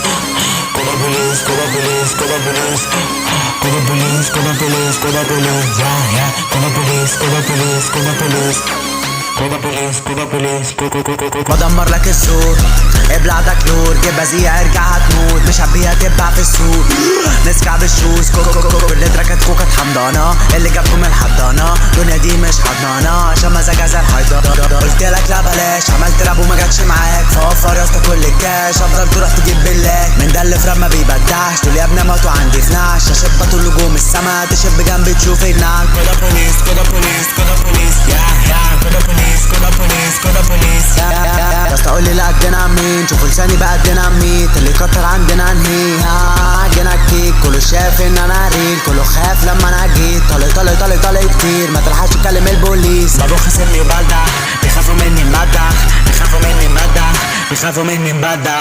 police. Call the police, call the police, call the police. Call the police, call the police, call the police. Yeah, yeah. Call the police, call the police, call the police. Call the police, call the police, call. بدمر لك الزور ابلعدك نور جيبها زيها ارجع هتموت مش هبيها تبع في السوق نسكع بالشوز كل تراكات كوكا حمضانة اللي جابكم الحضانة الدنيا دي مش حضانة عشان مزاجها زي الحيطة قلتلك لا بلاش عملت راب وما جاتش معاك فوفر يا اسطى كل الكاش افضل تروح تجيب بالله من ده اللي في راب ما بيبدعش تقول يا ابني موت وعندي فناش اشب طول نجوم السما تشب جنبي تشوف هناك Call the police, call the police, call the police. Yeah, yeah. Call the police, call the police, call the police. يا اسطى قولي لا قدنا مين شوفوا لساني بقى قدنا ميت اللي كتر عندنا نهيها عندنا كتير كله شاف ان انا ريل كله خاف لما انا جيت طالع كتير ما تلحقش تكلم البوليس بابو خصمني وبلدع بيخافوا مني مبدع بيخافوا مني مبدع بيخافوا مني مبدع